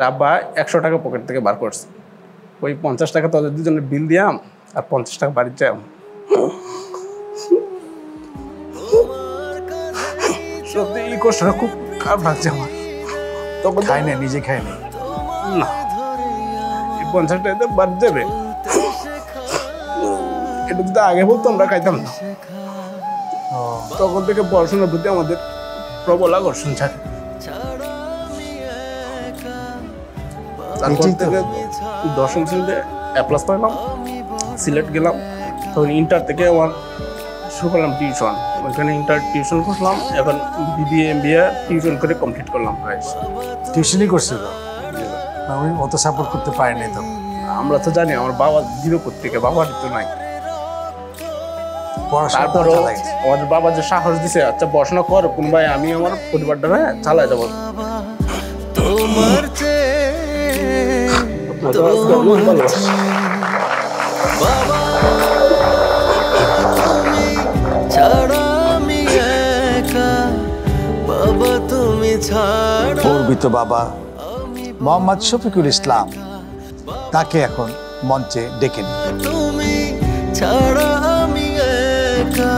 আব্বা ১০০ টাকা পকেট থেকে বার করছে, ওই ৫০ টাকা তোদের দুজনের বিল দিয়াম আর ৫০ টাকা বাড়ির যাম। সত্যি এই কষ্টটা খুব খারাপ লাগছে আমার। তখন খাই না, নিজে খাই না। না, এই ৫০ টাকা বাদ যাবে, এটা যদি আগে বলতো আমরা খাইতাম না। তখন থেকে পড়াশোনার প্রতি আমাদের প্রবল আকর্ষণ থাকে। তারপর থেকে ১০ম শ্রেণীতে A+ পাইলাম, সিলেট গেলাম। তখন ইন্টার থেকে আমার শুরু করলাম টিউশন, ওইখানে ইন্টার টিউশন করলাম। এখন BBA MBA টিউশন করে কমপ্লিট করলাম প্রায়। টিউশনই করছিল, আমি অত সাপোর্ট করতে পারিনি। তো আমরা তো জানি আমার বাবা জিরো থেকে, বাবার তো নাই। তারপরও আমাদের বাবা যে সাহস দিছে, আচ্ছা পড়াশোনা কর, কোন ভাই আমি আমার পরিবারটা চালাই যাবো। তোমার গর্বিত বাবা মোহাম্মদ শফিকুল ইসলাম, তাকে এখন মঞ্চে ডেকে নিই। তুমি ছাড়া আমি একা,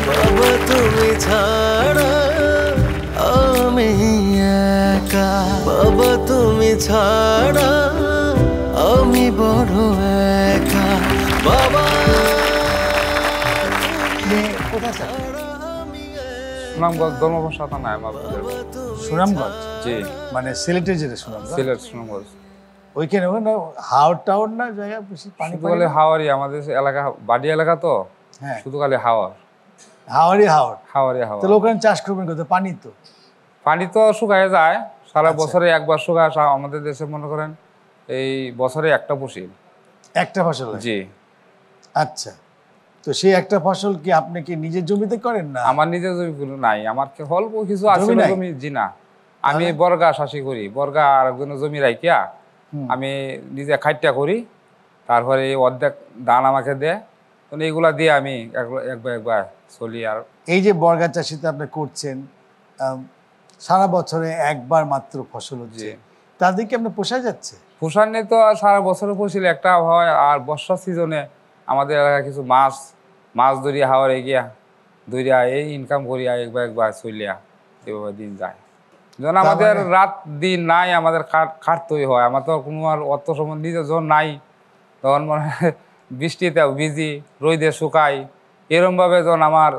বাবা তুমি ছাড়া আমি একা, বাবা তুমি ছাড়া আমি বড় একা, বাবা। সুনামগঞ্জ ধর্মভাষা থানা আমার। সুনামগঞ্জ? জি, মানে সিলেটের যেটা সুনামগঞ্জ। সিলেট সুনামগঞ্জ। ওইখানে হাওড় টাওয়ার না জায়গা বেশি পানি বলে হাওয়ারি, আমাদের এলাকা বাড়ি এলাকা তো, হ্যাঁ শুধু খালি হাওয়ার হাওয়ারি হাওড় হাওয়ারি হাওয়া। তো ওখানে চাষ করবেন কত? পানি তো পানি তো শুকায় যায় সারা বছরে, একবার শুকায়। আমাদের দেশে মনে করেন এই বছরে একটা ফসল, একটা ফসল। জি। আচ্ছা, তো সেই একটা ফসল কি আপনি কি নিজের জমিতে করেন না? আমার নিজের জমি কোনো নাই, আমার অল্প কিছু আছে জমি। জি না, আমি বর্গা চাষি করি, বর্গা আর একজনের জমি রাখিয়া আমি নিজে খাইটা করি। তারপরে অর্ধেক ধান আমাকে দেয়, তো এইগুলা দিয়ে আমি একবার চলি। আর এই যে বর্গা চাষিতে আপনি করছেন, সারা বছরে একবার মাত্র ফসল হচ্ছে, তাদেরকে আপনার পোষায় যাচ্ছে? পোষার নেই তো, সারা বছরের ফসল একটা হয়। আর বর্ষার সিজনে আমাদের এলাকায় কিছু মাছ ধরিয়া হাওয়ারে গিয়া ধরিয়া এই ইনকাম করিয়া একবার চলিয়া এভাবে দিন যায়। যখন আমাদের রাত দিন নাই, আমাদের খাটতেই হয়। আমার তো কোনো আর অত সময় নিজের যখন নাই, তখন মনে হয় বৃষ্টিতেও ভিজি, রোদে শুকাই। এরমভাবে যখন আমার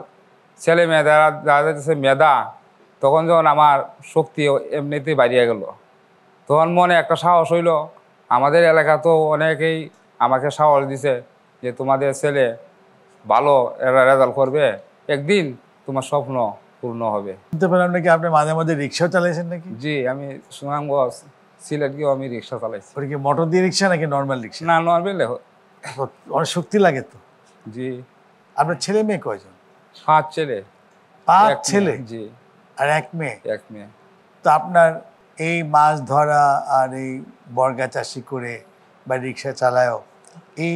ছেলে মেয়েরা যাদের মেধা, তখন যখন আমার শক্তি এমনিতেই বাড়িয়ে গেল, তখন মনে একটা সাহস হইল। আমাদের এলাকা তো অনেকেই আমাকে সাহস দিছে যে তোমাদের ছেলে ভালো রেজাল্ট করবে, একদিন তোমার স্বপ্ন পূর্ণ হবে। শুনতে পেলাম নাকি আপনি মাঝে মাঝে রিক্সাও চালাইছেন নাকি? জি, আমি সুনামগঞ্জ সিলেট গিয়েও আমি রিক্সা চালাইছি। ওটা কি মোটর দিয়ে রিক্সা নাকি নর্মাল রিক্সা? না, নর্মাল। অনেক শক্তি লাগে তো। জি। আপনার ছেলে মেয়ে কয়জন? 5 ছেলে। 5 ছেলে? জি। আর 1 মেয়ে? 1 মেয়ে। তো আপনার এই মাছ ধরা আর এই বর্গা চাষি করে বা রিক্সা চালায়ও এই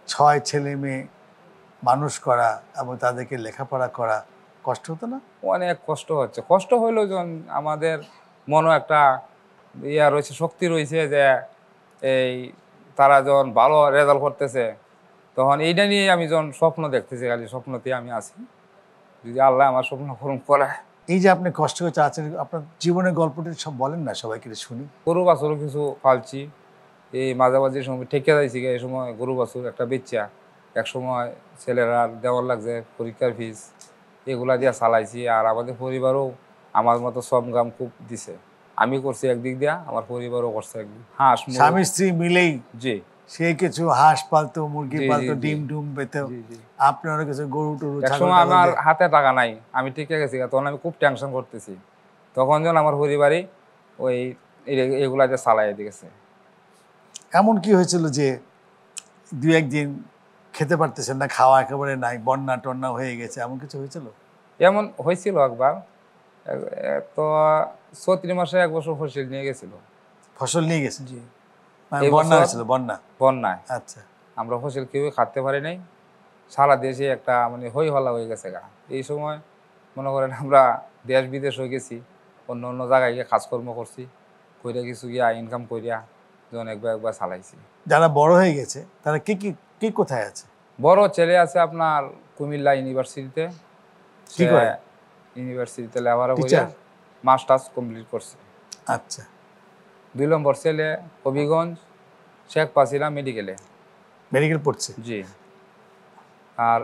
6 ছেলে মেয়ে মানুষ করা এবং তাদেরকে লেখাপড়া করা কষ্ট হতো না? অনেক কষ্ট হচ্ছে। কষ্ট হইলেও যখন আমাদের মনে একটা ইয়া রয়েছে, শক্তি রয়েছে যে এই তারা যখন ভালো রেজাল্ট করতেছে, তখন এইটা নিয়ে আমি যখন স্বপ্ন দেখতেছি, খালি স্বপ্নতেই আমি আছি। যদি আল্লাহ আমার স্বপ্ন পূরণ করে। এই যে আপনি কষ্ট করে চাচ্ছেন, আপনার জীবনের গল্পটি সব বলেন না, সবাইকে শুনি। গরু বাছুরও কিছু পালছি, এই মাঝামাঝি সময় ঠেকে যাইছি। এই সময় গরু বাছুর একটা বেচা, এক সময় ছেলেরা দেওয়ার লাগছে পরীক্ষার ফিস, এগুলা দিয়ে চালাইছি। আর আমাদের পরিবারও আমার মতো শ্রমগাম খুব দিছে। আমি করছি একদিক দিয়া, আমার পরিবারও করছে একদিক। হাঁস, স্বামী স্ত্রী মিলেই? জি। সে কিছু হাঁস পালতো, মুরগি পালতো, ডিম ডুম পেত, আপনারও কিছু গরু টরু। একসময় আমার হাতে টাকা নাই, আমি টিকে গেছি, তখন আমি খুব টেনশন করতেছি। তখন যখন আমার পরিবারই ওই এগুলা দিয়ে চালাই দিয়েছে। এমন কি হয়েছিল যে 2-1 দিন খেতে পারতেছেন না, খাওয়া একেবারে নাই, বন্যা টন্যা হয়ে গেছে, এমন কিছু হয়েছিল? এমন হয়েছিল একবার। তো 34 মাসে 1 বছর ফসল নিয়ে গেছিল। ফসল নিয়ে গেছে? জি। বন্যা হয়েছিল? বন্যায়? আচ্ছা। আমরা ফসল কেউ খাতে পারি নাই, সারা দেশে একটা মানে হই হল্লা হয়ে গেছে গা। এই সময় মনে করেন আমরা দেশ বিদেশ হয়ে গেছি, অন্য অন্য জায়গায় গিয়ে কাজকর্ম করছি। কইরা কিছু গিয়া ইনকাম করিয়া যখন একবার চালাইছি। যারা বড় হয়ে গেছে তারা কি কোথায় আছে? বড় ছেলে আছে আপনার কুমিল্লা ইউনিভার্সিটিতে, কি করে? ইউনিভার্সিটিতে লেখাপড়া করিয়া টিচার? মাস্টার্স কমপ্লিট করছে। আচ্ছা, 2 নম্বর ছেলে হবিগঞ্জ শেখ পাসিলা মেডিকেলে, মেডিকেল পড়ছে। জি। আর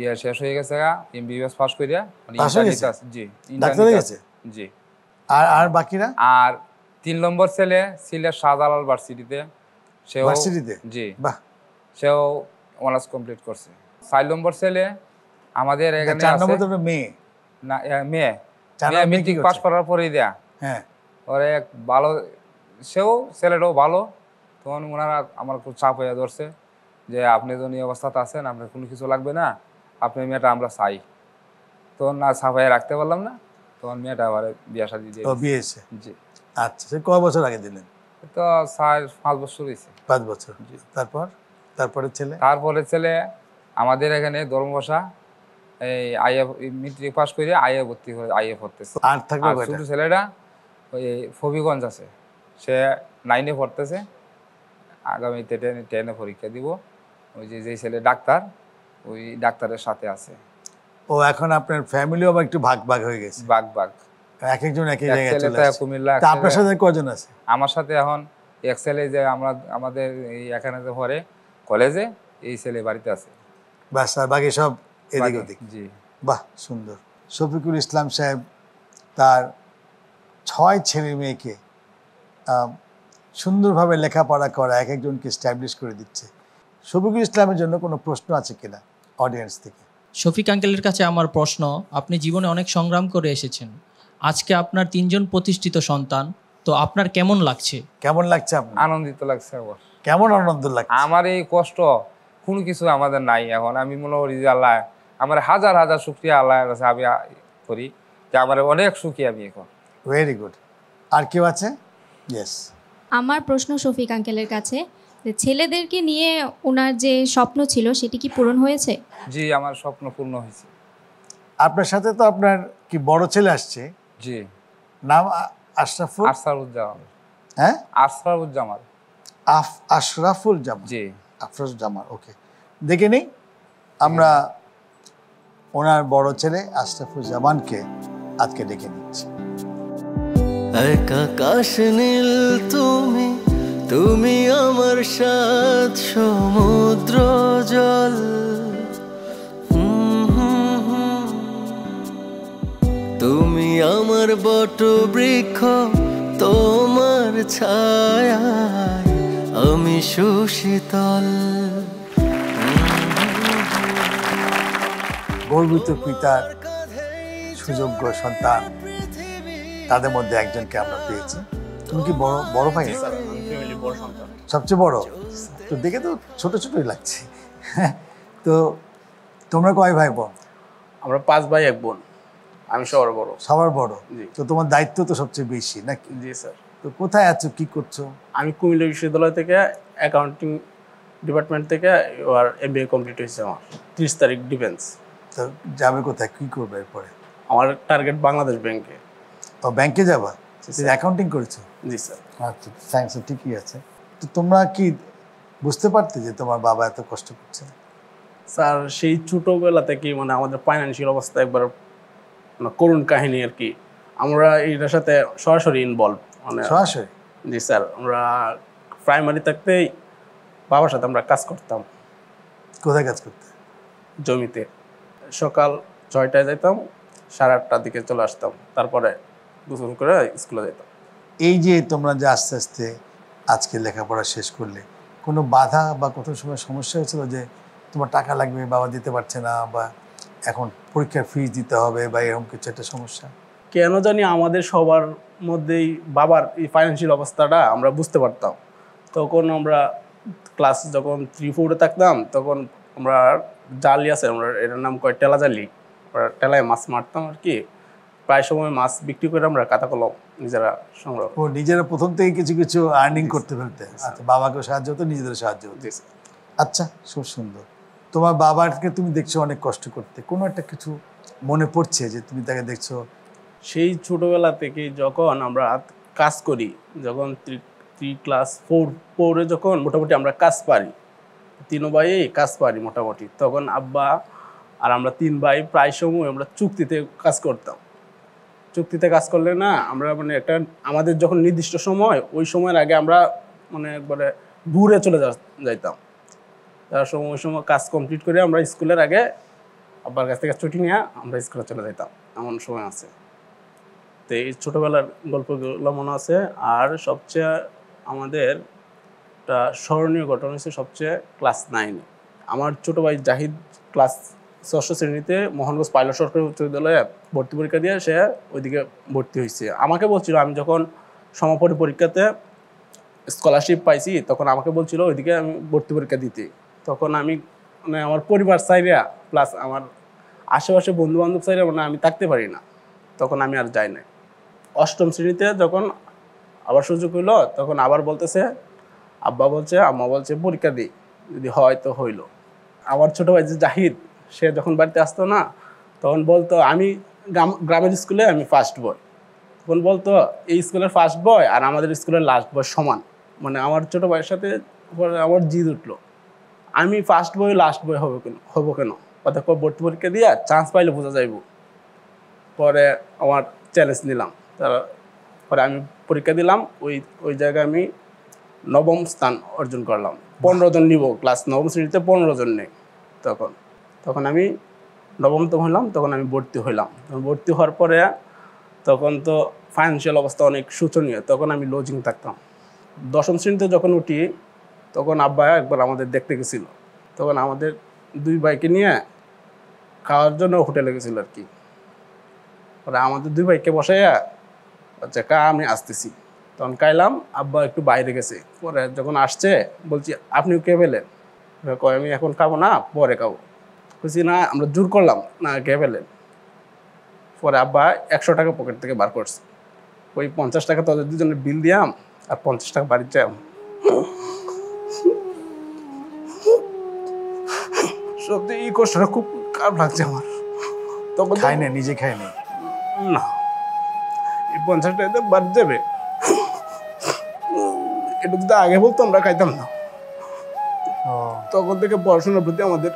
ইয়ে শেষ হয়ে গেছে এমবিবিএস পাস করিয়া পাস হয়ে গেছে? জি ডাক্তার হয়ে গেছে? জি। আর বাকিরা? আর 3 নম্বর ছেলে সিলেট শাহজালাল ভার্সিটিতে, সেও ভার্সিটিতে? জি, বাহ। সেও অনার্স কমপ্লিট করছে। 4 নম্বর ছেলে আমাদের এখানে 4 আছে নম্বর তো মেয়ে। না, মেয়ে 4 মেয়ে নম্বর কি মেট্রিক করছে? পাস করার পরেই দেয়া হ্যাঁ, ওরে এক ভালো, সেও ছেলেটাও ভালো। তখন ওনারা আমার খুব চাপ হয়ে ধরছে যে আপনি যখন এই অবস্থাতে আছেন, আপনার কোনো কিছু লাগবে না, আপনার মেয়েটা আমরা চাই। তখন না ছাপাইয়ে রাখতে পারলাম না, তখন মেয়েটা আবার বিয়া শাদী দিয়ে ও দিয়েছে। বিয়ে হয়েছে। জি। আচ্ছা, সে কয় বছর আগে দিলেন? তো 4-5 বছর হয়েছে। 5 বছর। তারপরে ছেলে? তারপরে ছেলে আমাদের এখানে ধর্মভাষা এই আইএ মেট্রিক পাস করে আইএ ভর্তি করে আইএ পড়তেছে। আর থাকলো আর কয়টা? ছোট ছেলেটা ওই ফবিগঞ্জ আছে, সে 9-এ পড়তেছে, আগামীতে 10-এ পরীক্ষা দিব। ওই যে ছেলে ডাক্তার, ওই ডাক্তারের সাথে আছে। ও এখন আপনার ফ্যামিলিও আবার একটু ভাগ হয়ে গেছে, বাগ এক একজন এক এক জায়গায় ছেলে চলে তো আসছে। কুমিল্লা, তা আপনার সাথে কজন আছে? আমার সাথে এখন এক ছেলে যে আমাদের এই এখানে যে পড়ে কলেজে, এই ছেলে বাড়িতে আছে। বাস, আর বাকি সব এদিক ওদিক। জি। বাহ, সুন্দর। শফিকুল ইসলাম সাহেব তার 6 ছেলে মেয়েকে সুন্দরভাবে লেখাপড়া করা, এক একজনকে স্ট্যাবলিশ করে দিচ্ছে। শফিকুল ইসলামের জন্য কোনো প্রশ্ন আছে কিনা অডিয়েন্স থেকে? শফিক আঙ্কেলের কাছে আমার প্রশ্ন, আপনি জীবনে অনেক সংগ্রাম করে এসেছেন, আজকে আপনার 3 জন প্রতিষ্ঠিত সন্তান, তো আপনার কেমন লাগছে? কেমন লাগছে আপনার? আনন্দিত লাগছে আবার। কেমন আনন্দ লাগছে? আমার এই কষ্ট কোনো কিছু আমাদের নাই এখন। আমি মনে করি যে আল্লাহ আমার হাজার হাজার শুকরিয়া আল্লাহর কাছে আমি করি যে আমার অনেক সুখী আমি এখন। Very good. আর কেউ আছে? ইয়েস। আমার প্রশ্ন শফিক আঙ্কেলের কাছে, যে ছেলেদেরকে নিয়ে ওনার যে স্বপ্ন ছিল সেটি কি পূরণ হয়েছে? জি, আমার স্বপ্ন পূর্ণ হয়েছে। আপনার সাথে তো আপনার কি বড় ছেলে আসছে, জি। নাম আশরাফুল? আশরাফুজ্জামান। হ্যাঁ, আশরাফুজ্জামান। আশরাফুল জামান। জি। আফরোজ জামান, ওকে। দেখে নেই আমরা ওনার বড় ছেলে আশরাফুল জামানকে আজকে ডেকে নিচ্ছি। এক আকাশ নীল তুমি, তুমি আমার সাত সমুদ্র জল। তুমি আমার বট বৃক্ষ, তোমার ছায়ায় আমি সুশীতল। গর্বিত পিতার সুযোগ্য সন্তান, তাদের মধ্যে একজনকে আমরা পেয়েছি। তুমি কি বড় ভাই? স্যার, আমি ফ্যামিলির বড় সন্তান। সবচেয়ে বড়? তো দেখে তো ছোট ছোটই লাগছে। তো তোমরা কয় ভাই বোন? আমরা 5 ভাই 1 বোন, আমি সবার বড়। সবার বড়? জি। তো তোমার দায়িত্ব তো সবচেয়ে বেশি নাকি? জি স্যার। তো কোথায় আছো, কি করছো? আমি কুমিল্লা বিশ্ববিদ্যালয় থেকে অ্যাকাউন্টিং ডিপার্টমেন্ট থেকে আর এমবিএ কমপ্লিট হয়েছে আমার। 30 তারিখ ডিফেন্স। তো যাবে কোথায়, কি করবে এরপরে? আমার টার্গেট বাংলাদেশ ব্যাংকে। ও, ব্যাংকে যাবা? অ্যাকাউন্টিং করেছো? জি স্যার। আচ্ছা, থ্যাংকস, ঠিকই আছে। তো তোমরা কি বুঝতে পারতে যে তোমার বাবা এত কষ্ট করছে? স্যার, সেই ছোটোবেলা থেকে মানে আমাদের ফাইন্যান্সিয়াল অবস্থা একবার করুণ কাহিনী আর কি। আমরা এটার সাথে সরাসরি ইনভলভ, মানে সরাসরি? জি স্যার। আমরা প্রাইমারি থাকতেই বাবার সাথে আমরা কাজ করতাম কোথায় কাজ করতে? জমিতে। সকাল 6টায় যেতাম, 8:30টার দিকে চলে আসতাম, তারপরে গোসল করে স্কুলে যেতাম। এই যে তোমরা যে আস্তে আস্তে আজকে লেখাপড়া শেষ করলে, কোনো বাধা বা কোনো সময় সমস্যা হয়েছিল যে তোমার টাকা লাগবে, বাবা দিতে পারছে না, বা এখন পরীক্ষার ফিস দিতে হবে, বা এরকম কিছু একটা সমস্যা? কেন জানি আমাদের সবার মধ্যেই বাবার এই ফাইন্যান্সিয়াল অবস্থাটা আমরা বুঝতে পারতাম। তখন আমরা ক্লাস যখন 3-4-এ থাকতাম, তখন আমরা জালি আছে, আমরা এটার নাম কয় টেলা জালি, আমরা টেলায় মাছ মারতাম আর কি। প্রায় সময় মাছ বিক্রি করে আমরা খাতা কলম নিজেরা সংগ্রহ। ও, নিজেরা প্রথম থেকে কিছু কিছু আর্নিং করতে ফেলতে? আচ্ছা, বাবাকেও সাহায্য হতো, নিজেদের সাহায্য হতো। আচ্ছা, খুব সুন্দর। তোমার বাবাকে তুমি দেখছো অনেক কষ্ট করতে, কোনো একটা কিছু মনে পড়ছে যে তুমি তাকে দেখছো? সেই ছোটোবেলা থেকেই যখন আমরা কাজ করি, যখন ক্লাস 4 যখন মোটামুটি আমরা কাজ পারি, 3 ভাই কাজ পারি মোটামুটি, তখন আব্বা আর আমরা 3 ভাই প্রায় সময় আমরা চুক্তিতে কাজ করতাম। চুক্তিতে কাজ করলে না আমরা মানে একটা আমাদের যখন নির্দিষ্ট সময়, ওই সময়ের আগে আমরা মানে একবারে দূরে চলে যাইতাম। তার সময় ওই সময় কাজ কমপ্লিট করে আমরা স্কুলের আগে আব্বার কাছ থেকে ছুটি নিয়ে আমরা স্কুলে চলে যেতাম, এমন সময় আছে। তো এই ছোটোবেলার গল্পগুলো মনে আছে। আর সবচেয়ে আমাদের একটা স্মরণীয় ঘটনা হচ্ছে সবচেয়ে ক্লাস 9-এ আমার ছোটো ভাই জাহিদ ক্লাস 6ষ্ঠ শ্রেণীতে মোহনগঞ্জ পাইলট সরকারি উচ্চ বিদ্যালয়ে ভর্তি পরীক্ষা দিয়ে সে ওইদিকে ভর্তি হয়েছে। আমাকে বলছিল, আমি যখন সমাপনী পরীক্ষাতে স্কলারশিপ পাইছি তখন আমাকে বলছিল ওইদিকে আমি ভর্তি পরীক্ষা দিতে। তখন আমি মানে আমার পরিবার চাইরা প্লাস আমার আশেপাশে বন্ধুবান্ধব চাইরা মানে আমি থাকতে পারি না, তখন আমি আর যাই না। 8ম শ্রেণীতে যখন আবার সুযোগ হইলো তখন আবার বলতেছে, আব্বা বলছে আম্মা বলছে পরীক্ষা দিই, যদি হয় তো হইলো। আমার ছোটো ভাই যে জাহিদ, সে যখন বাড়িতে আসতো না তখন বলতো আমি গ্রামের স্কুলে আমি ফার্স্ট বয়, তখন বলতো এই স্কুলের ফার্স্ট বয় আর আমাদের স্কুলের লাস্ট বয় সমান। মানে আমার ছোটো ভাইয়ের সাথে আমার জিদ উঠলো, আমি ফার্স্ট বয় লাস্ট বয় হবো কেন? অতঃ ভর্তি পরীক্ষা দিয়ে চান্স পাইলে বোঝা যাইব। পরে আমার চ্যালেঞ্জ নিলাম, তারপরে আমি পরীক্ষা দিলাম। ওই জায়গায় আমি 9ম স্থান অর্জন করলাম। 15 জন নিব, ক্লাস 9ম শ্রেণীতে 15 জন নেই। তখন আমি 9মতম হইলাম, তখন আমি ভর্তি হইলাম। ভর্তি হওয়ার পরে তখন তো ফাইন্যান্সিয়াল অবস্থা অনেক শোচনীয়, তখন আমি লজিং থাকতাম। 10ম শ্রেণীতে যখন উঠি তখন আব্বা একবার আমাদের দেখতে গেছিলো, তখন আমাদের 2 ভাইকে নিয়ে খাওয়ার জন্য হোটেলে গেছিলো আর কি। পরে আমাদের 2 ভাইকে বসাইয়া আচ্ছা আমি আসতেছি, তখন খাইলাম। আব্বা একটু বাইরে গেছে, পরে যখন আসছে বলছি আপনিও কে পেলেন? কয় আমি এখন খাবো না, পরে খাবো। বলছি না, আমরা জোর করলাম না, কে পেলেন? পরে আব্বা 100 টাকা পকেট থেকে বার করছে, ওই 50 টাকা তাদের দুজনের বিল দিয়াম আর 50 টাকা বাড়িতে যাম। সত্যি এই কষ্টটা খুব খারাপ লাগছে আমার। তখন খাই না, নিজে খাই না, না এই 50 টাকাতে বাদ যাবে, এটা যদি আগে বলতো আমরা খাইতাম না। তখন থেকে পড়াশোনার প্রতি আমাদের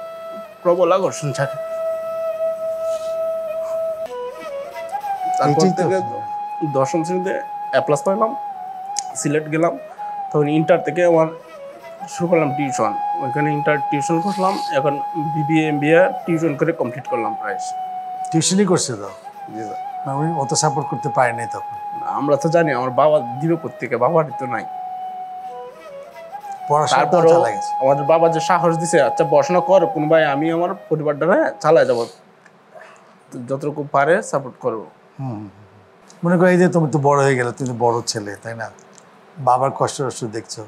প্রবল আকর্ষণ থাকে। তারপর থেকে 10ম শ্রেণীতে A+ পাইলাম, সিলেট গেলাম। তখন ইন্টার থেকে আমার শুরু করলাম টিউশন, ওইখানে ইন্টার টিউশন করলাম। এখন BBA MBA টিউশন করে কমপ্লিট করলাম প্রায়। টিউশনই করছে তো? জি স্যার। আমি অত সাপোর্ট করতে পারি নাই তখন। আমরা তো জানি আমার বাবা দিবে কোত্থেকে, বাবারই তো নাই। পড়াশোনা চালাই গেছে। আমাদের বাবা যে সাহস দিছে, আচ্ছা পড়াশোনা কর কোনো ভাই, আমি আমার পরিবারটা চালায় যাবো, যতটুকু পারে সাপোর্ট করবো। মনে করি এই যে তুমি তো বড় হয়ে গেলে, তুমি তো বড় ছেলে, তাই না? বাবার কষ্ট দেখছো,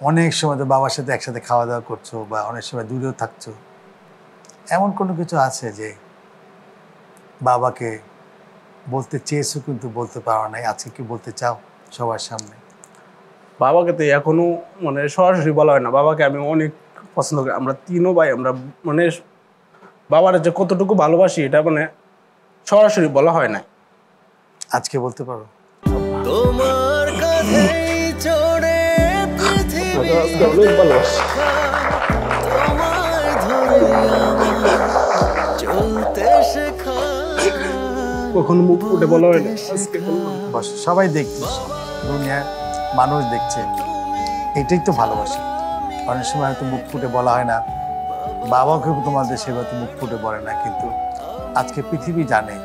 অনেক সময় তো বাবার সাথে একসাথে খাওয়া দাওয়া করছো বা অনেক সময় দূরেও থাকছো। এমন কোনো কিছু আছে যে বাবাকে বলতে চেয়েছো কিন্তু বলতে পারো নাই, আজকে কি বলতে চাও সবার সামনে? বাবাকে তো এখনো মানে সরাসরি বলা হয় না। বাবাকে আমি অনেক পছন্দ করি, আমরা 3 ভাই। আমরা মানে বাবার যে কতটুকু ভালোবাসি এটা মানে সরাসরি বলা হয় না। আজকে বলতে পারো? তোমার কাঁধেই চড়ে পৃথিবী অনেক ভালোবাসি। তোমায় ধরে আমার চলতে শেখা, কখনো মুখ ফুটে বলা হয় না। আজকে বস, সবাই দেখছে, দুনিয়ার মানুষ দেখছে, এটাই তো ভালোবাসা। অনেক সময় হয়তো মুখ ফুটে বলা হয় না, বাবাকেও তোমাদের সেবা তো মুখ ফুটে বলে না, কিন্তু আজকে পৃথিবী জানে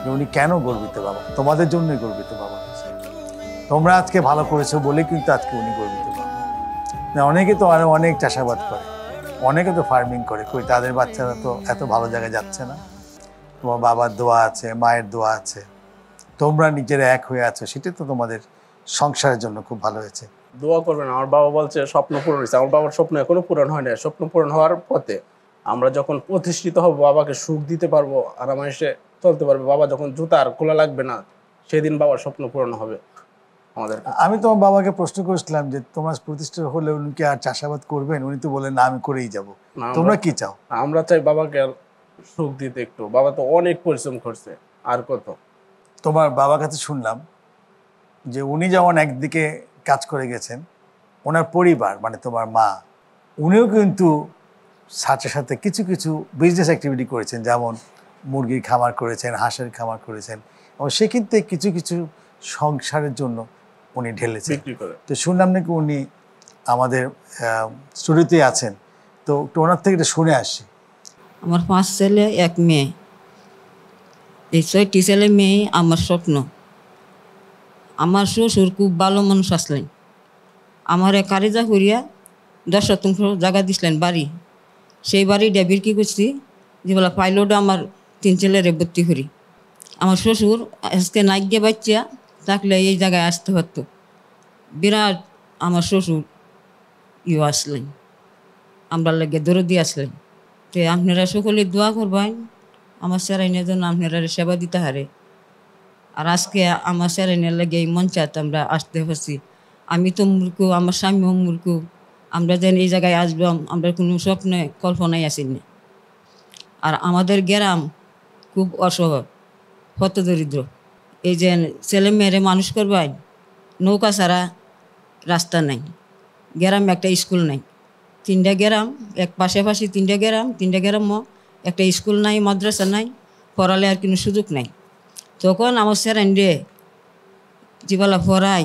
যে উনি কেন গর্বিত বাবা, তোমাদের জন্যই গর্বিত বাবা। তোমরা আজকে ভালো করেছো বলে কিন্তু আজকে উনি গর্বিত বাবা। অনেকে তো অনেক চাষাবাদ করে, অনেকে তো ফার্মিং করে, কই তাদের বাচ্চারা তো এত ভালো জায়গায় যাচ্ছে না? তোমার বাবার দোয়া আছে, মায়ের দোয়া আছে, তোমরা নিজেরা এক হয়ে আছো, সেটা তো তোমাদের সংসারের জন্য খুব ভালো হয়েছে। দোয়া করবেন। আমার বাবা বলছে স্বপ্ন পূরণ হয়েছে। আমার বাবার স্বপ্ন এখনো পূরণ হয় না, স্বপ্ন পূরণ হওয়ার পথে। আমরা যখন প্রতিষ্ঠিত হব, বাবাকে সুখ দিতে পারবো, আর আমার এসে চলতে পারবে, বাবা যখন জুতার খোলা লাগবে না, সেদিন বাবার স্বপ্ন পূরণ হবে আমাদের। আমি তোমার বাবাকে প্রশ্ন করেছিলাম যে তোমরা প্রতিষ্ঠিত হলে উনি কি আর চাষাবাদ করবেন? উনি তো বলেন না, আমি করেই যাব। তোমরা কি চাও? আমরা চাই বাবাকে সুখ দিতে একটু। বাবা তো অনেক পরিশ্রম করছে, আর কত। তোমার বাবার কাছে শুনলাম যে উনি যেমন একদিকে কাজ করে গেছেন, ওনার পরিবার মানে তোমার মা, উনিও কিন্তু সাথে সাথে কিছু কিছু বিজনেস অ্যাক্টিভিটি করেছেন, যেমন মুরগির খামার করেছেন, হাঁসের খামার করেছেন, এবং সে কিন্তু কিছু কিছু সংসারের জন্য উনি ঢেলেছেন। বিক্রি করে। তো শুনলাম নাকি উনি আমাদের স্টুডিওতেই আছেন, তো একটু ওনার থেকে এটা শুনে আসি। আমার 5 ছেলে 1 মেয়ে, এই 6টি ছেলে মেয়ে আমার স্বপ্ন। আমার শ্বশুর খুব ভালো মানুষ আসলেন, আমার কারিজা করিয়া 10 শতাংশ জায়গা দিছিলেন বাড়ি, সেই বাড়িটা বিক্রি করছি, যে বলা পাইলট আমার 3 ছেলেরে ভর্তি করি। আমার শ্বশুর আজকে নাইগে বাচ্চা থাকলে এই জায়গায় আসতে পারতো। বিরাট আমার শ্বশুর আসলেন, আমরা লাগে দরদি আসলেন। তো আপনারা সকলে দোয়া করবেন আমার স্যারাইনের জন্য, আপনারা সেবা দিতে হারে। আর আজকে আমার স্যারাইনের লাগে এই মঞ্চাতে আমরা আসতে পারছি। আমি তো মূর্খ, আমার স্বামীও মূর্খ, আমরা যেন এই জায়গায় আসবাম আমরা কোনো স্বপ্নে কল্পনায় আসিনি। আর আমাদের গ্রাম খুব অসহায়, হত দরিদ্র। এই যে ছেলে মেয়েরে মানুষ করবেন, নৌকা ছাড়া রাস্তা নাই, গ্রামে একটা স্কুল নাই, 3টা গ্রাম এক পাশাপাশি, 3টা গ্রাম একটা স্কুল নাই, মাদ্রাসা নাই, পড়ালে আর কোনো সুযোগ নাই। তখন আমার স্যারেন রে যেবেলা পড়াই,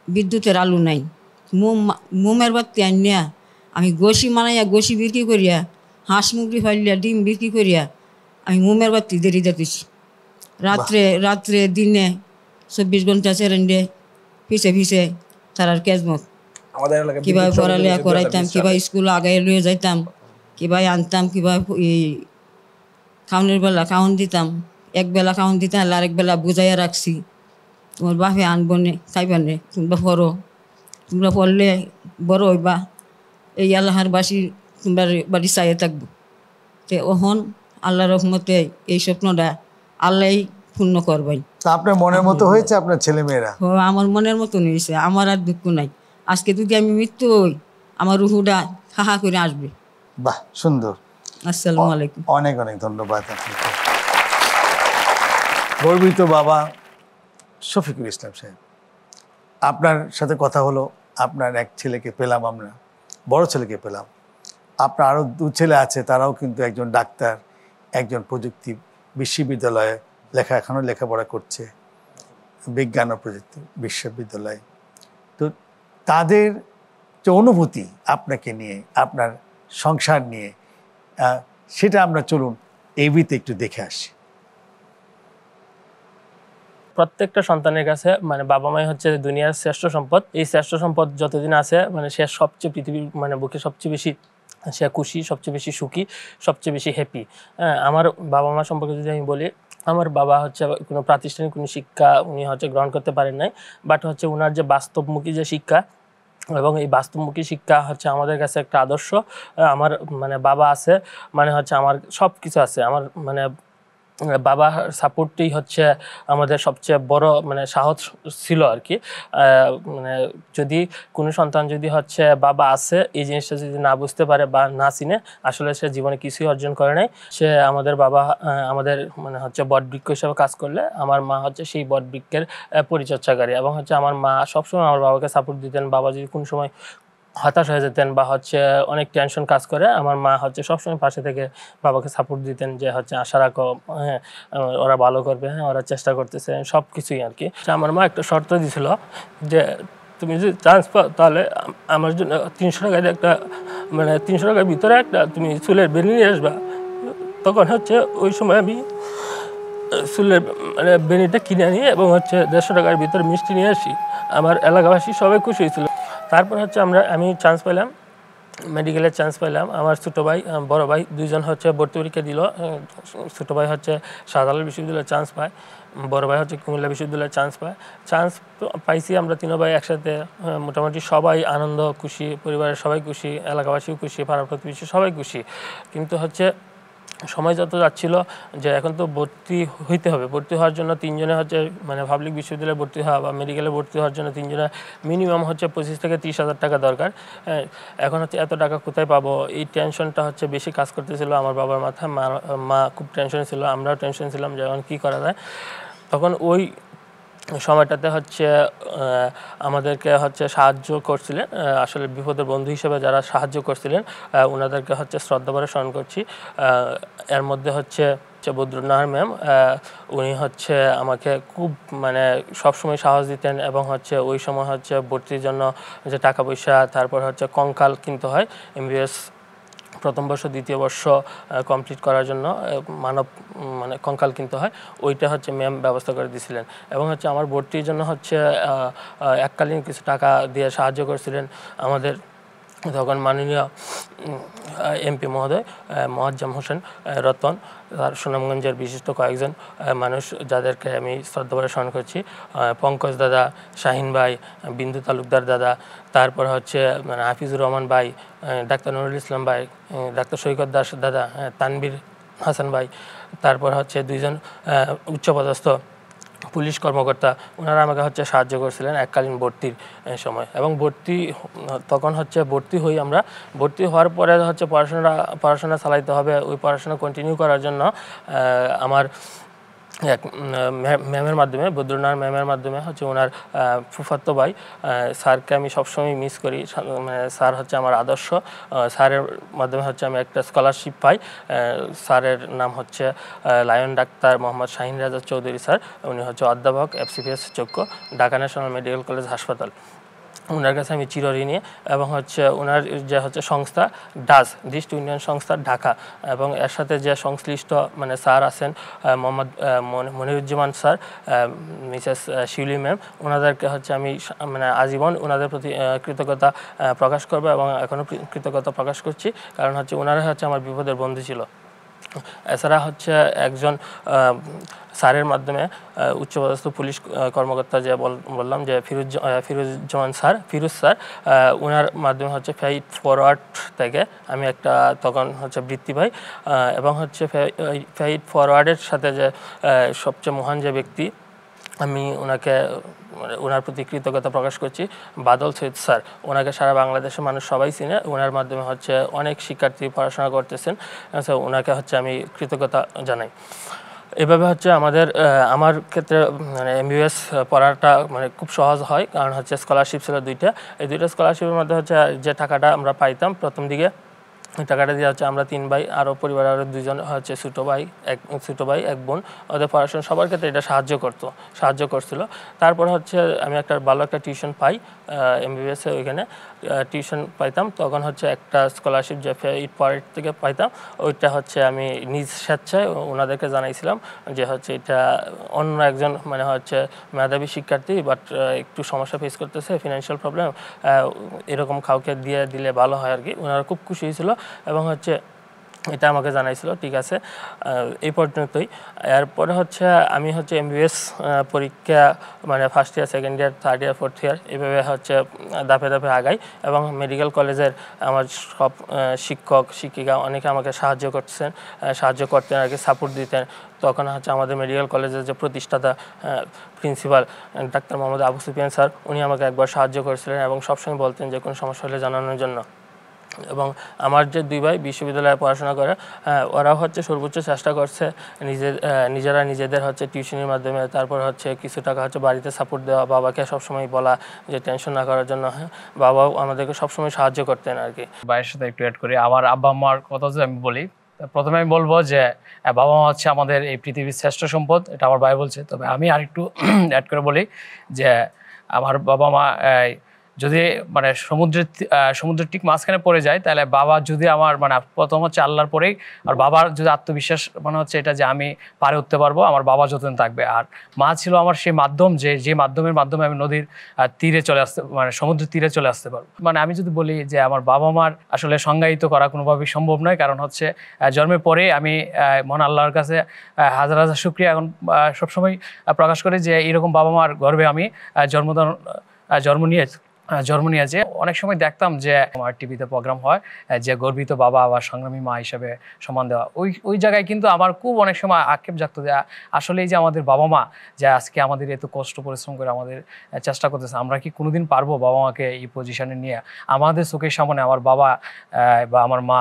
বিদ্যুতের আলু নাই, মোমের বাতি আনিয়া আমি গোসি মানাইয়া, গোসি বিক্রি করিয়া, হাঁস মুরগি ফাইলিয়া, ডিম বিক্রি করিয়া আমি মোমের বাতি দেরি দিতেছি। রাত্রে দিনে 24 ঘন্টা স্যারেন রে পিছে পিছে তারার কেজমত আমাদের এলাকায় কিভাবে পড়ালেখা করাইতাম, কিভাবে স্কুল আগায় লইয়ে যাইতাম, কিভাবে আনতাম, কিভাবে এই খাওয়ানোর বেলা খাওয়ান দিতাম, এক বেলা খাওয়ান দিতাম, আরেক বেলা বুঝাইয়া রাখছি তোমার বাপে আনবো নে, খাইবা নে, তোমরা পড়ো, তোমরা পড়লে বড় হইবা, এই আল্লাহর বাসি তোমরা বাড়ি চাইয়ে থাকবো। তো ওহন আল্লাহ রহমতে এই স্বপ্নটা আল্লাহ পূর্ণ করবেন। তা আপনার মনের মতো হয়েছে আপনার ছেলে মেয়েরা? আমার মনের মতন হয়েছে, আমার আর দুঃখ নাই। আজকে যদি আমি মৃত্যু হই, আমার রুহুটা হাহা করে আসবে। বাহ, সুন্দর। আসসালামু আলাইকুম। অনেক অনেক ধন্যবাদ আপনাকে। গর্বিত বাবা শফিকুল ইসলাম সাহেব, আপনার সাথে কথা হলো, আপনার এক ছেলেকে পেলাম, আমরা বড় ছেলেকে পেলাম, আপনার আরও 2 ছেলে আছে, তারাও কিন্তু একজন ডাক্তার, একজন প্রযুক্তি বিশ্ববিদ্যালয়ে এখনও লেখাপড়া করছে, বিজ্ঞান ও প্রযুক্তি বিশ্ববিদ্যালয়ে। তো তাদের যে অনুভূতি আপনাকে নিয়ে, আপনার সংসার নিয়ে, সেটা আমরা চলুন এবিতে একটু দেখে আসি। প্রত্যেকটা সন্তানের কাছে মানে বাবা মাই হচ্ছে দুনিয়ার শ্রেষ্ঠ সম্পদ। এই শ্রেষ্ঠ সম্পদ যতদিন আছে মানে সে সবচেয়ে পৃথিবীর মানে বুকে সবচেয়ে বেশি সে খুশি, সবচেয়ে বেশি সুখী, সবচেয়ে বেশি হ্যাপি। আমার বাবা মা সম্পর্কে যদি আমি বলি, আমার বাবা হচ্ছে কোনো প্রাতিষ্ঠানিক কোনো শিক্ষা উনি হচ্ছে গ্রহণ করতে পারেন নাই, বাট হচ্ছে ওনার যে বাস্তবমুখী যে শিক্ষা এবং এই বাস্তবমুখী শিক্ষা হচ্ছে আমাদের কাছে একটা আদর্শ। আমার মানে বাবা আছে মানে হচ্ছে আমার সব কিছু আছে। আমার মানে বাবা সাপোর্টই হচ্ছে আমাদের সবচেয়ে বড় মানে সাহস ছিল আর কি। মানে যদি কোনো সন্তান যদি হচ্ছে বাবা আছে এই জিনিসটা যদি না বুঝতে পারে বা না চিনে, আসলে সে জীবনে কিছুই অর্জন করে নাই। সে আমাদের বাবা আমাদের মানে হচ্ছে বটবৃক্ষ হিসেবে কাজ করলে, আমার মা হচ্ছে সেই বটবৃক্ষের পরিচর্যাকারী এবং হচ্ছে আমার মা সবসময় আমার বাবাকে সাপোর্ট দিতেন। বাবা যদি কোনো সময় হতাশ হয়ে যেতেন বা হচ্ছে অনেক টেনশন কাজ করে, আমার মা হচ্ছে সবসময় পাশে থেকে বাবাকে সাপোর্ট দিতেন যে হচ্ছে আশা রাখো, হ্যাঁ ওরা ভালো করবে, হ্যাঁ ওরা চেষ্টা করতেছে, সব কিছুই আর কি। আমার মা একটা শর্ত দিয়েছিল যে তুমি যদি চান্স পাও তাহলে আমার জন্য 300 টাকায় একটা মানে 300 টাকার ভিতরে একটা তুমি চুলের বেনি নিয়ে আসবা। তখন হচ্ছে ওই সময় আমি চুলের মানে বেনিটা কিনে আনি এবং হচ্ছে 150 টাকার ভিতরে মিষ্টি নিয়ে আসি। আমার এলাকাবাসী সবাই খুশি হয়েছিল। তারপর হচ্ছে আমি চান্স পেলাম, মেডিকেলের চান্স পেলাম। আমার ছোটো ভাই বড় ভাই 2জন হচ্ছে ভর্তি পরীক্ষা দিল। ছোটো ভাই হচ্ছে শাহজালাল বিশ্ববিদ্যালয়ে চান্স পায়, বড় ভাই হচ্ছে কুমিল্লা বিশ্ববিদ্যালয়ে চান্স পায়। চান্স পাইছি আমরা 3 ভাই একসাথে। মোটামুটি সবাই আনন্দ খুশি, পরিবারের সবাই খুশি, এলাকাবাসীও খুশি, পাড়া প্রতিবেশী সবাই খুশি। কিন্তু হচ্ছে সময় যত যাচ্ছিল যে এখন তো ভর্তি হইতে হবে, ভর্তি হওয়ার জন্য 3 জনে হচ্ছে মানে পাবলিক বিশ্ববিদ্যালয়ে ভর্তি হওয়া বা মেডিকেলে ভর্তি হওয়ার জন্য 3 জনের মিনিমাম হচ্ছে 25 থেকে 30 হাজার টাকা দরকার। এখন হচ্ছে এত টাকা কোথায় পাবো, এই টেনশনটা হচ্ছে বেশি কাজ করতেছিল আমার বাবার মাথায়। মা খুব টেনশনে ছিল, আমরাও টেনশন ছিলাম যে এখন কী করা যায়। তখন ওই সময়টাতে হচ্ছে আমাদেরকে হচ্ছে সাহায্য করছিলেন, আসলে বিপদের বন্ধু হিসেবে যারা সাহায্য করছিলেন ওনাদেরকে হচ্ছে শ্রদ্ধাভরে স্মরণ করছি। এর মধ্যে হচ্ছে বদরুন্নাহার ম্যাম, উনি হচ্ছে আমাকে খুব মানে সবসময় সাহস দিতেন এবং হচ্ছে ওই সময় হচ্ছে ভর্তির জন্য যে টাকা পয়সা, তারপর হচ্ছে কঙ্কাল কিনতে হয় MBBS প্রথম বর্ষ দ্বিতীয় বর্ষ কমপ্লিট করার জন্য মানে কঙ্কাল কিনতে হয়, ওইটা হচ্ছে ম্যাম ব্যবস্থা করে দিয়েছিলেন। এবং হচ্ছে আমার ভর্তির জন্য হচ্ছে এককালীন কিছু টাকা দিয়ে সাহায্য করেছিলেন আমাদের তখন মাননীয় MP মহোদয় মোয়াজ্জেম হোসেন রতন, তার সুনামগঞ্জের বিশিষ্ট কয়েকজন মানুষ যাদেরকে আমি শ্রদ্ধাভরে স্মরণ করছি, পঙ্কজ দাদা, শাহিন ভাই, বিন্দু তালুকদার দাদা, তারপর হচ্ছে মানে হাফিজুর রহমান ভাই, ডাক্তার নুরুল ইসলাম ভাই, ডাক্তার সৈকত দাস দাদা, তানবীর হাসান ভাই, তারপর হচ্ছে দুইজন উচ্চপদস্থ পুলিশ কর্মকর্তা, ওনারা আমাকে হচ্ছে সাহায্য করেছিলেন এককালীন ভর্তির সময়। এবং তখন হচ্ছে ভর্তি হই আমরা, ভর্তি হওয়ার পরে হচ্ছে পড়াশোনা চালাইতে হবে, ওই পড়াশোনা কন্টিনিউ করার জন্য আমার এক ম্যামের মাধ্যমে, বদরুন্নাহার ম্যামের মাধ্যমে হচ্ছে ওনার ফুফাতো ভাই স্যারকে আমি সবসময় মিস করি, মানে স্যার হচ্ছে আমার আদর্শ, স্যারের মাধ্যমে হচ্ছে আমি একটা স্কলারশিপ পাই। স্যারের নাম হচ্ছে লায়ন ডাক্তার মোহাম্মদ শাহিন রাজা চৌধুরী স্যার, উনি হচ্ছে অধ্যাপক FCPS চক্র, ঢাকা ন্যাশনাল মেডিকেল কলেজ হাসপাতাল। ওনার কাছে আমি চিরঋণী। এবং হচ্ছে ওনার যে হচ্ছে সংস্থা ডিস্ট ইউনিয়ন সংস্থা ঢাকা, এবং এর সাথে যে সংশ্লিষ্ট মানে স্যার আছেন মোহাম্মদ মনিরুজ্জামান স্যার, মিসেস শিউলি ম্যাম, ওনাদেরকে হচ্ছে আমি মানে আজীবন ওনাদের প্রতি কৃতজ্ঞতা প্রকাশ করবো এবং এখনও কৃতজ্ঞতা প্রকাশ করছি, কারণ হচ্ছে ওনারা হচ্ছে আমার বিপদের বন্ধু ছিল। এছাড়া হচ্ছে একজন স্যারের মাধ্যমে উচ্চপদস্থ পুলিশ কর্মকর্তা যে বললাম যে ফিরোজ স্যার, ওনার মাধ্যমে হচ্ছে ফেইড ফরওয়ার্ড থেকে আমি একটা তখন হচ্ছে বৃত্তি পাই। এবং হচ্ছে ফেইড ফরওয়ার্ডের সাথে যে সবচেয়ে মহান যে ব্যক্তি, আমি ওনার প্রতি কৃতজ্ঞতা প্রকাশ করছি, বাদল সৈয়দ স্যার। ওনাকে সারা বাংলাদেশের মানুষ সবাই চিনে, ওনার মাধ্যমে হচ্ছে অনেক শিক্ষার্থী পড়াশোনা করতেছেন, ওনাকে হচ্ছে আমি কৃতজ্ঞতা জানাই। এভাবে হচ্ছে আমার ক্ষেত্রে মানে MBBS পড়াটা মানে খুব সহজ হয়, কারণ হচ্ছে স্কলারশিপ ছিল দুইটা। এই দুইটা স্কলারশিপের মধ্যে হচ্ছে যে টাকাটা আমরা পাইতাম প্রথম দিকে, ওই টাকাটা দিয়ে হচ্ছে আমরা 3 ভাই, আরও পরিবারের আরও 2জন হচ্ছে ছোটো ভাই এক বোন, ওদের পড়াশোনা সবার ক্ষেত্রে এটা সাহায্য করছিল। তারপর হচ্ছে আমি ভালো একটা টিউশন পাই MBBS-এ, ওইখানে টিউশন পাইতাম। তখন হচ্ছে একটা স্কলারশিপ যে ফেইড ফরওয়ার্ড থেকে পাইতাম, ওইটা হচ্ছে আমি নিজ স্বেচ্ছায় ওনাদেরকে জানাইছিলাম যে হচ্ছে এটা অন্য একজন মানে হচ্ছে মেধাবী শিক্ষার্থী বাট একটু সমস্যা ফেস করতেছে, ফিনান্সিয়াল প্রবলেম, এরকম কাউকে দিলে ভালো হয় আর কি। ওনারা খুব খুশি হয়েছিল এবং হচ্ছে এটা আমাকে জানাইছিল। ঠিক আছে, এই পর্যন্তই। এরপরে হচ্ছে আমি হচ্ছে MBBS পরীক্ষা মানে first year, second year, third year, fourth year এভাবে হচ্ছে ধাপে আগাই। এবং মেডিকেল কলেজের আমার সব শিক্ষক শিক্ষিকা অনেকে আমাকে সাহায্য করতেন আর কি, সাপোর্ট দিতেন। তখন হচ্ছে আমাদের মেডিকেল কলেজের যে প্রতিষ্ঠাতা principal doctor Mohammad Abu Sufian sir, উনি আমাকে একবার সাহায্য করেছিলেন এবং সবসময় বলতেন যে কোনো সমস্যা হলে জানানোর জন্য। এবং আমার যে 2 ভাই বিশ্ববিদ্যালয়ে পড়াশোনা করে, ওরাও হচ্ছে সর্বোচ্চ চেষ্টা করছে নিজেরা নিজেদের হচ্ছে টিউশনির মাধ্যমে, তারপর হচ্ছে কিছু টাকা হচ্ছে বাড়িতে সাপোর্ট দেওয়া, বাবাকে সবসময় বলা যে টেনশন না করার জন্য। বাবাও আমাদেরকে সবসময় সাহায্য করতেন আর কি। ভাইয়ের সাথে একটু অ্যাড করি, আমার আব্বা আম্মার কথা যদি আমি বলি, প্রথমে আমি বলবো যে বাবা মা হচ্ছে আমাদের এই পৃথিবীর শ্রেষ্ঠ সম্পদ, এটা আমার ভাই বলছে। তবে আমি আরেকটু অ্যাড করে বলি যে আমার বাবা মা যদি মানে সমুদ্রের ঠিক মাঝখানে পড়ে যায়, তাহলে বাবা যদি আমার মানে প্রথম হচ্ছে আল্লাহর পরেই, আর বাবার যদি আত্মবিশ্বাস মানে হচ্ছে এটা যে আমি পারে উঠতে পারবো, আমার বাবা যতদিন থাকবে। আর মা ছিল আমার সেই মাধ্যম যে মাধ্যমের মাধ্যমে আমি নদীর তীরে চলে আসতে মানে সমুদ্রের তীরে চলে আসতে পারবো। মানে আমি যদি বলি যে আমার বাবা মার আসলে সংজ্ঞায়িত করা কোনোভাবেই সম্ভব নয়, কারণ হচ্ছে জন্মের পরে আমি মহান আল্লাহর কাছে হাজার হাজার শুকরিয়া এখন সবসময় প্রকাশ করি যে এরকম বাবা মার গর্বে আমি জন্ম নিয়েছে। অনেক সময় দেখতাম যে আমার টিভিতে প্রোগ্রাম হয় যে গর্বিত বাবা বা সংগ্রামী মা হিসেবে সম্মান দেওয়া, ওই জায়গায় কিন্তু আমার খুব অনেক সময় আক্ষেপ জাগতো যে আসলে এই যে আমাদের বাবা মা যে আজকে আমাদের এত কষ্ট পরিশ্রম করে আমাদের চেষ্টা করতেছে, আমরা কি কোনোদিন পারবো বাবা মাকে এই পজিশনে নিয়ে? আমাদের চোখের সামনে আমার বাবা বা আমার মা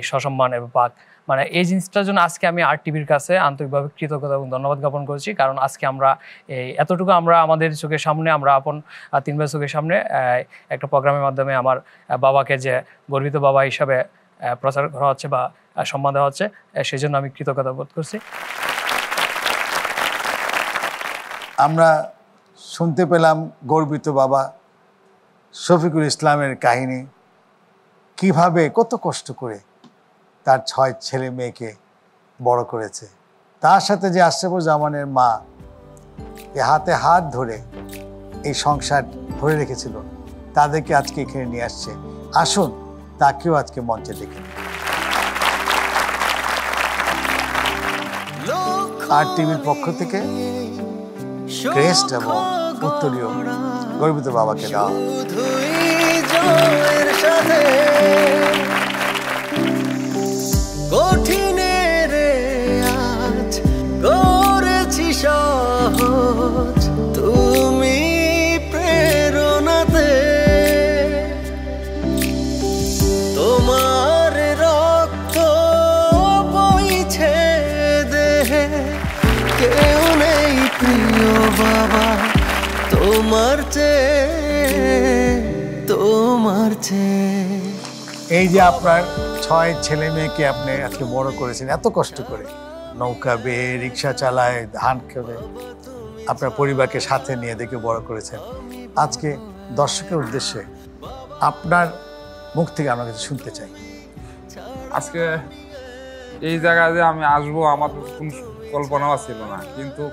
সসম্মান এবং পাক মানে এই জিনিসটার জন্য আজকে আমি RTVর কাছে আন্তরিকভাবে কৃতজ্ঞতা এবং ধন্যবাদ জ্ঞাপন করছি। কারণ আজকে আমরা এই এতটুকু আমরা আমাদের চোখের সামনে আমরা আপন 3 ভাই চোখের সামনে একটা প্রোগ্রামের মাধ্যমে আমার বাবাকে যে গর্বিত বাবা হিসাবে প্রচার করা হচ্ছে বা সম্মান দেওয়া হচ্ছে, সেই জন্য আমি কৃতজ্ঞতা বোধ করছি। আমরা শুনতে পেলাম গর্বিত বাবা শফিকুল ইসলামের কাহিনী, কিভাবে কত কষ্ট করে তার 6 ছেলে মেয়েকে বড় করেছে। তার সাথে যে আশরাফুজ্জামানের মা হাতে হাত ধরে এই সংসার ধরে রেখেছিল, তাদেরকে আজকে এখানে নিয়ে আসছে। আসুন তাকেও আজকে মঞ্চে দেখে। RTVর পক্ষ থেকে ক্রেস্ট এবং উত্তরীয় গর্বিত বাবাকে দেওয়া। কঠিনের আজ করেছি সহজ তুমি প্রেরণাতে, তোমার রক্ত বইছে দেহে, কেউ নেই প্রিয় বাবা তোমার চেয়ে। এই যে আপনার 6 ছেলে মেয়েকে আপনি আজকে বড় করেছেন এত কষ্ট করে, নৌকা বেয়ে, রিক্সা চালায়, ধান খেলে আপনার পরিবারকে সাথে নিয়ে দেখে বড় করেছেন। আজকে দর্শকের উদ্দেশ্যে আপনার মুখ থেকে আমরা কিছু শুনতে চাই। আজকে এই জায়গায় যে আমি আসবো আমার কোনো কল্পনাও ছিল না, কিন্তু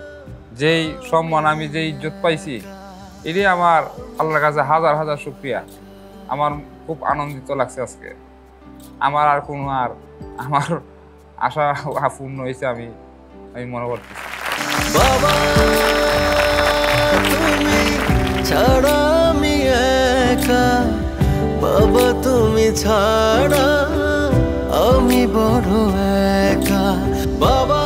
যেই সম্মান আমি যেই ইজ্জত পাইছি এটাই আমার আল্লাহর কাছে হাজার হাজার শুকরিয়া। আমার খুব আনন্দিত লাগছে আজকে। আমার আর কোনো আমার আশা পূর্ণ হয়েছে আমি মনে করতেছি। বাবা তুমি ছাড়া আমি একা, বাবা তুমি ছাড়া আমি বড় একা, বাবা